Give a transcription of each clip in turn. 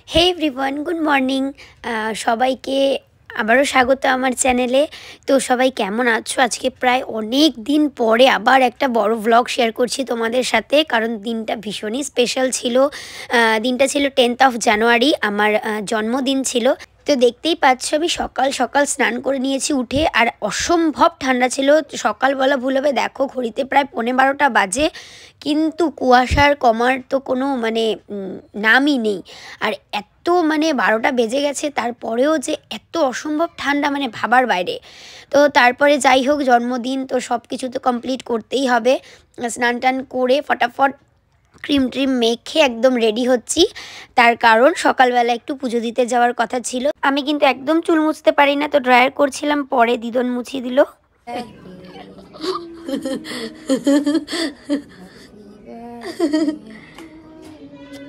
হে everyone, good morning. সবাইকে আবারও স্বাগত আমার চ্যানেলে। তো সবাই কেমন আছো? আজকে প্রায় অনেক দিন পরে আবার একটা বড় ভ্লগ শেয়ার করছি তোমাদের সাথে, কারণ দিনটা ভীষণই স্পেশাল ছিল। দিনটা ছিল 10th অফ জানুয়ারি, আমার জন্মদিন ছিল। তো দেখতেই পাচ্ছ আমি সকাল সকাল স্নান করে নিয়েছি উঠে, আর অসম্ভব ঠান্ডা ছিল। সকালবেলা ভুল হবে, দেখো ঘড়িতে প্রায় 11:30 বাজে, কিন্তু কুয়াশার কমার তো কোনো নামই নেই। আর এত 12টা বেজে গেছে, তারপরেও যে এত অসম্ভব ঠান্ডা, ভাবার বাইরে। তো তারপরে যাই হোক, জন্মদিন তো সব কিছু তো কমপ্লিট করতেই হবে। স্নান টান করে ফটাফট ক্রিম ট্রিম মেখে একদম রেডি হচ্ছি, তার কারণ সকালবেলা একটু পুজো দিতে যাওয়ার কথা ছিল। আমি কিন্তু একদম চুল মুছতে পারি না, তো ড্রায়ার করছিলাম, পরে দিদন মুছিয়ে দিল।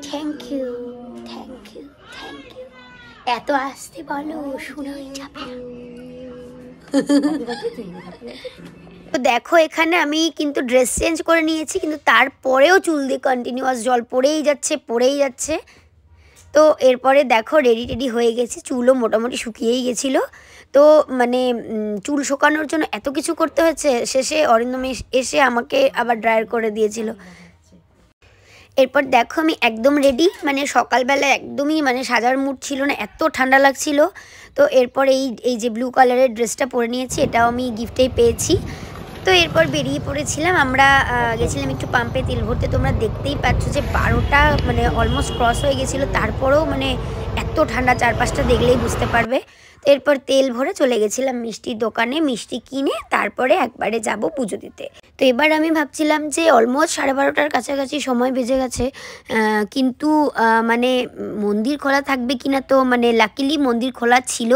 Thank you, thank you, thank you. এত আসতে বলো, শোনাই যাবে না। তো দেখো এখানে আমি কিন্তু ড্রেস চেঞ্জ করে নিয়েছি, কিন্তু তারপরেও চুল দিয়ে কন্টিনিউয়াস জল পড়েই যাচ্ছে। তো এরপরে দেখো রেডি টেডি হয়ে গেছি, চুলও মোটামুটি শুকিয়েই গেছিলো। তো চুল শুকানোর জন্য এত কিছু করতে হচ্ছে, শেষে অরিন্দম এসে আমাকে আবার ড্রায়ার করে দিয়েছিল। এরপর দেখো আমি একদম রেডি, সকালবেলা একদমই সাজার মুড ছিল না, এত ঠান্ডা লাগছিল। তো এরপর এই যে ব্লু কালারের ড্রেসটা পরে নিয়েছি, এটাও আমি গিফটেই পেয়েছি। তো এরপর বেরিয়ে পড়েছিলাম, আমরা গেছিলাম একটু পাম্পে তেল ভরতে। তোমরা দেখতেই পাচ্ছ যে 12টা অলমোস্ট ক্রস হয়ে গেছিলো, তারপরেও এত ঠান্ডা, চারপাশটা দেখলেই বুঝতে পারবে। তো এরপর তেল ভরে চলে গেছিলাম মিষ্টির দোকানে, মিষ্টি কিনে তারপরে একবারে যাব পুজো দিতে। তো এবার আমি ভাবছিলাম যে অলমোস্ট 12:30টার কাছাকাছি সময় বেজে গেছে, কিন্তু মন্দির খোলা থাকবে কিনা। তো লাকিলি মন্দির খোলা ছিল।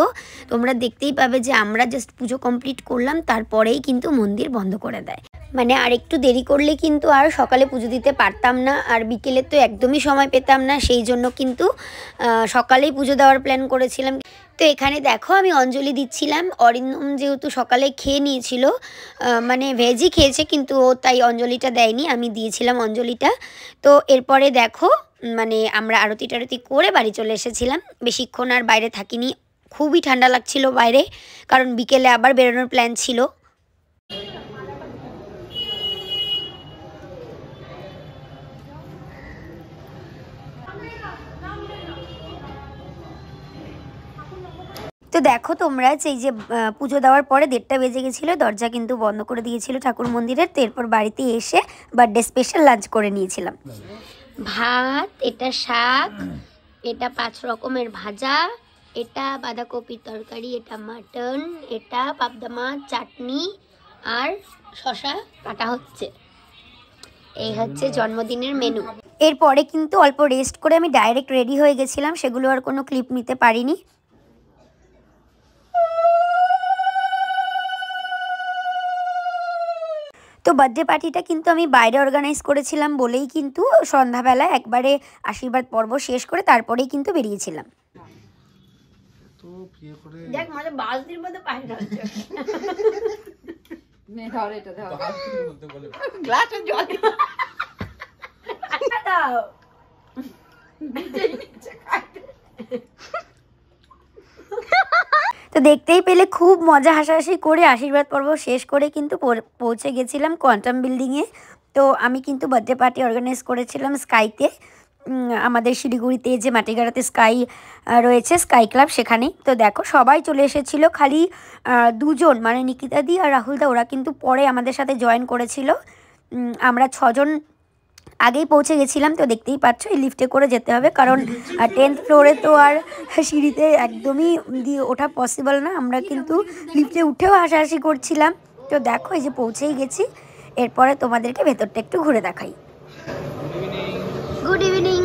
তোমরা দেখতেই পাবে যে আমরা জাস্ট পুজো কমপ্লিট করলাম, তারপরেই কিন্তু মন্দির বন্ধ করে দেয়। আর একটু দেরি করলে কিন্তু আর সকালে পুজো দিতে পারতাম না, আর বিকেলে তো একদমই সময় পেতাম না, সেই জন্য কিন্তু সকালেই পুজো দেওয়ার প্ল্যান করেছিলাম। তো এখানে দেখো আমি অঞ্জলি দিচ্ছিলাম। অরিন্দম যেহেতু সকালে খেয়ে নিয়েছিল, ভেজই খেয়েছে, কিন্তু ও তাই অঞ্জলিটা দেয়নি, আমি দিয়েছিলাম অঞ্জলিটা। তো এরপরে দেখো আমরা আরতি টারতি করে বাড়ি চলে এসেছিলাম। বেশিক্ষণ আর বাইরে থাকিনি, খুবই ঠান্ডা লাগছিল বাইরে, কারণ বিকেলে আবার বেরোনোর প্ল্যান ছিল। তো দেখো তোমরা যে এই যে পুজো দেওয়ার পরে 1:30টা বেজে গেছিলো, দরজা কিন্তু বন্ধ করে দিয়েছিল ঠাকুর মন্দিরের। তো এরপর বাড়িতে এসে বার্থডে স্পেশাল লাঞ্চ করে নিয়েছিলাম। ভাত, এটা শাক, এটা 5 রকমের ভাজা, এটা বাঁধাকপির তরকারি, এটা মাটন, এটা পাবদা মাছ, চাটনি আর শসা কাটা হচ্ছে। এই হচ্ছে জন্মদিনের মেনু। এরপরে কিন্তু অল্প রেস্ট করে আমি ডাইরেক্ট রেডি হয়ে গেছিলাম, সেগুলো আর কোনো ক্লিপ নিতে পারিনি। তো বার্থডে পার্টিটা কিন্তু আমি বাইরে অর্গানাইজ করেছিলাম বলেই কিন্তু সন্ধ্যাবেলা একবারে আশীর্বাদ পর্ব শেষ করে তারপরেই কিন্তু বেরিয়েছিলাম। দেখ মানে বালতির মধ্যে পানি ঢালছে, নে ধর এটা ধর গ্লাসে জল দাও, তো দেখতেই পেলে খুব মজা হাসাহাসি করে আশীর্বাদ পর্ব শেষ করে কিন্তু পৌঁছে গেছিলাম কোয়ান্টাম বিল্ডিংয়ে। তো আমি কিন্তু বার্থডে পার্টি অর্গানাইজ করেছিলাম স্কাইতে, আমাদের শিলিগুড়িতে যে মাটিগাড়াতে স্কাই রয়েছে, স্কাই ক্লাব, সেখানেই। তো দেখো সবাই চলে এসেছিলো, খালি 2জন নিকিতা দি আর রাহুল দা, ওরা কিন্তু পরে আমাদের সাথে জয়েন করেছিল। আমরা 6জন আগেই পৌঁছে গেছিলাম। তো দেখতেই পাচ্ছ এই লিফটে করে যেতে হবে, কারণ 10th ফ্লোরে তো আর সিঁড়িতে একদমই দিয়ে ওঠা পসিবল না। আমরা কিন্তু লিফটে উঠেও হাসাহাসি করছিলাম। তো দেখো এই যে পৌঁছেই গেছি, এরপরে তোমাদেরকে ভেতরটা একটু ঘুরে দেখাই। Good evening.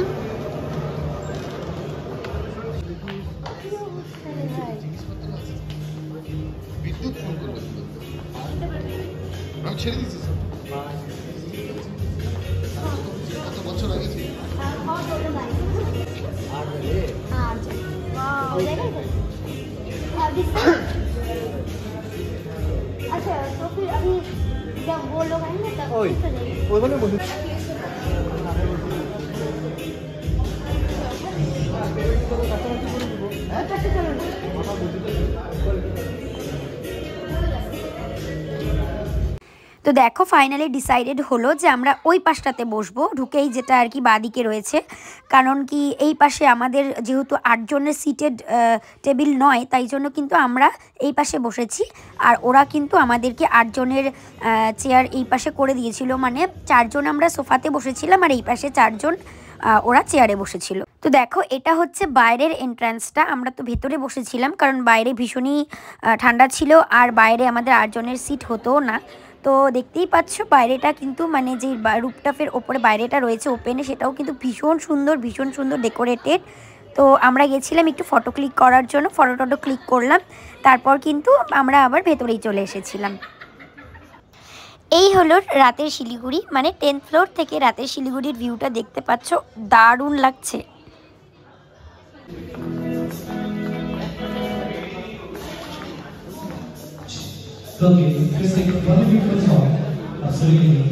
अच्छा तो फिर अभी जब वो लोग आएंगे तब তো দেখো ফাইনালি ডিসাইডেড হলো যে আমরা ওই পাশটাতে বসবো, ঢুকেই যেটা আর কি বাঁদিকে রয়েছে। কারণ কি এই পাশে আমাদের যেহেতু 8 জনের সিটেড টেবিল নয়, তাই জন্য কিন্তু আমরা এই পাশে বসেছি। আর ওরা কিন্তু আমাদেরকে 8 জনের চেয়ার এই পাশে করে দিয়েছিল, মানে 4 জন আমরা সোফাতে বসেছিলাম আর এই পাশে 4 জন ওরা চেয়ারে বসেছিল। তো দেখো এটা হচ্ছে বাইরের এন্ট্রান্সটা। আমরা তো ভেতরে বসেছিলাম কারণ বাইরে ভীষণই ঠান্ডা ছিল আর বাইরে আমাদের 8 জনের সিট হতো না। তো দেখতেই পাচ্ছ বাইরেটা কিন্তু মানে যে রুফটপের ওপরে বাইরেটা রয়েছে ওপেনে, সেটাও কিন্তু ভীষণ সুন্দর ডেকোরেটেড। তো আমরা গেছিলাম একটু ফটো ক্লিক করার জন্য, ফটো ক্লিক করলাম, তারপর কিন্তু আমরা আবার ভেতরেই চলে এসেছিলাম। এই হলো রাতের শিলিগুড়ি, মানে 10th ফ্লোর থেকে রাতের শিলিগুড়ির ভিউটা দেখতে পাচ্ছ, দারুণ লাগছে। Okay, just like one beautiful song. Absolutely.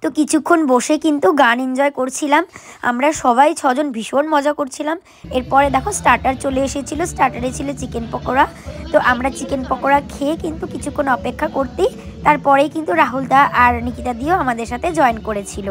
তো কিছুক্ষণ বসে কিন্তু গান এনজয় করছিলাম আমরা সবাই 6 জন, ভীষণ মজা করছিলাম। এরপরে দেখো স্টার্টার চলে এসেছিলো, স্টার্টারে ছিল চিকেন পকোড়া। তো আমরা চিকেন পকোড়া খেয়ে কিন্তু কিছুক্ষণ অপেক্ষা করতেই তারপরেই কিন্তু রাহুল দা আর নিকিতা দিও আমাদের সাথে জয়েন করেছিল।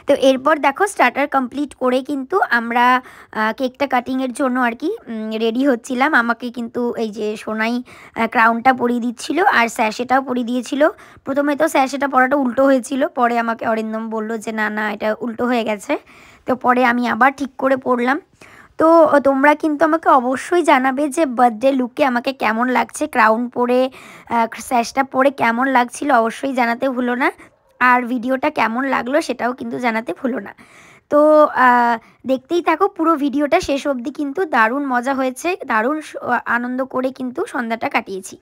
তো এরপর দেখো স্টার্টার কমপ্লিট করে কিন্তু আমরা কেকটা কাটিংয়ের জন্য আর কি রেডি হচ্ছিলাম। আমাকে কিন্তু এই যে সোনাই ক্রাউনটা পরিয়ে দিচ্ছিল আর স্যাশেটাও পরিয়ে দিয়েছিল। প্রথমে তো স্যাশেটা পরাটা উল্টো হয়েছিল, পরে আমাকে অরিন্দম বললো যে না না এটা উল্টো হয়ে গেছে। তো পরে আমি আবার ঠিক করে পরলাম। তো তোমরা কিন্তু আমাকে অবশ্যই জানাবে যে বার্থডে লুকে আমাকে কেমন লাগছে, ক্রাউন পরে স্যাশটা পরে কেমন লাগছিল অবশ্যই জানাতে ভুলো না। আর ভিডিওটা কেমন লাগলো সেটাও কিন্তু জানাতে ভুলো না। তো দেখতেই থাকো পুরো ভিডিওটা শেষ অবধি, কিন্তু দারুণ মজা হয়েছে, দারুণ আনন্দ করে কিন্তু সন্ধ্যাটা কাটিয়েছি।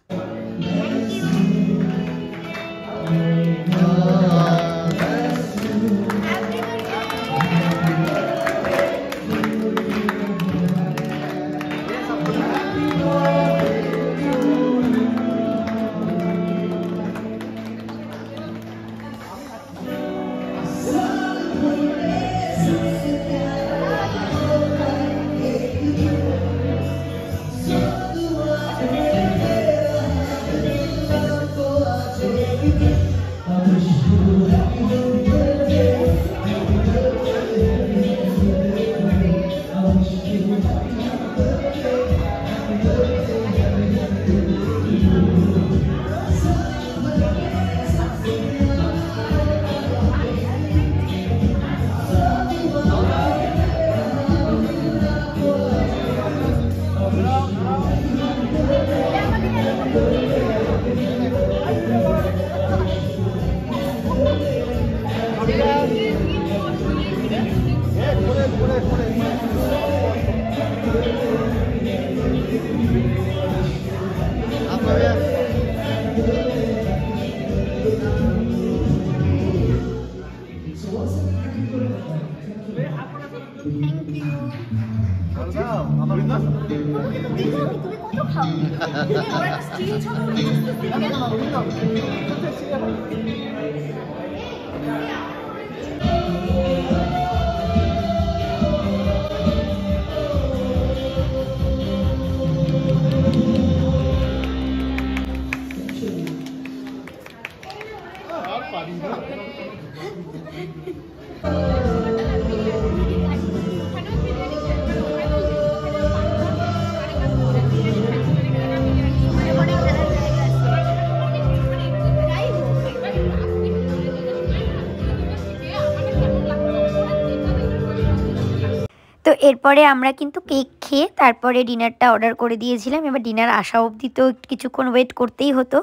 এরপরে আমরা কিন্তু কেক খেয়ে তারপরে ডিনারটা অর্ডার করে দিয়েছিলাম। এবার ডিনার আসা অবধি তো কিছুক্ষণ ওয়েট করতেই হতো,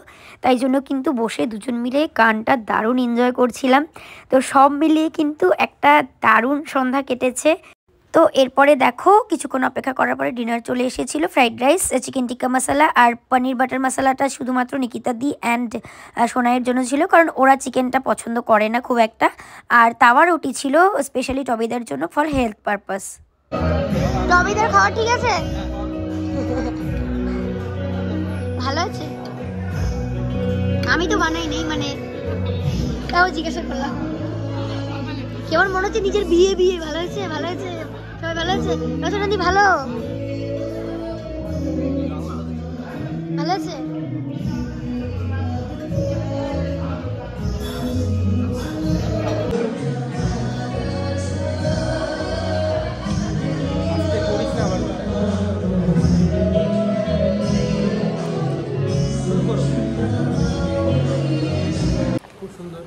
তাই জন্য কিন্তু বসে দুজন মিলে গানটা দারুণ এনজয় করছিলাম। তো সব মিলিয়ে কিন্তু একটা দারুণ সন্ধ্যা কেটেছে। তো এরপরে দেখো কিছুক্ষণ অপেক্ষা করার পরে ডিনার চলে এসেছিল। ফ্রাইড রাইস, চিকেন টিক্কা মশলা আর পনির বাটার মশলাটা শুধুমাত্র নিকিতা দি অ্যান্ড সোনাইয়ের জন্য ছিল, কারণ ওরা চিকেনটা পছন্দ করে না খুব একটা। আর তাওয়া রুটি ছিল স্পেশালি টবিদার জন্য ফর হেলথ পারপাস। টবিদার খাওয়া ঠিক আছে? ভালো আছে? আমি তো বানাই নেই, মানে তাও জিজ্ঞাসা করলাম। কেমন মনে হচ্ছে নিজের বিয়ে বিয়ে? ভালো হয়েছে? ভালো হয়েছে? সবাই ভালো আছে? রচনাদি ভালো? ভালো আছে? খুব সুন্দর।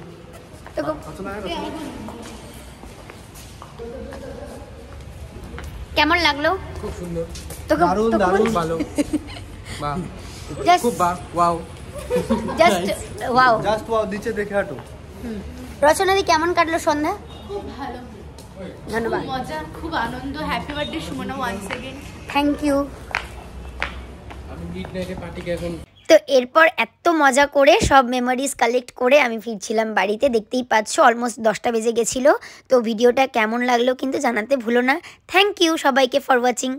কেমন লাগলো? খুব সুন্দর, তোকে দারুণ দারুণ ভালো। বাহ, খুব বাহ, wow, just wow. Just wow, নিচে দেখে হাঁটো। রচনাদি কেমন কাটলো সন্ধ্যা? খুব ভালো, ধন্যবাদ, মজা, খুব আনন্দ। Happy birthday Sumana once again. Thank you. আমি মিডনাইটে পার্টিকে এখন তো এরপর এত মজা করে সব মেমোরিজ কালেক্ট করে আমি ফিরছিলাম বাড়িতে। দেখতেই পাচ্ছ অলমোস্ট 10টা বেজে গেছিলো। তো ভিডিওটা কেমন লাগলো কিন্তু জানাতে ভুলো না। থ্যাংক ইউ সবাইকে ফর ওয়াচিং।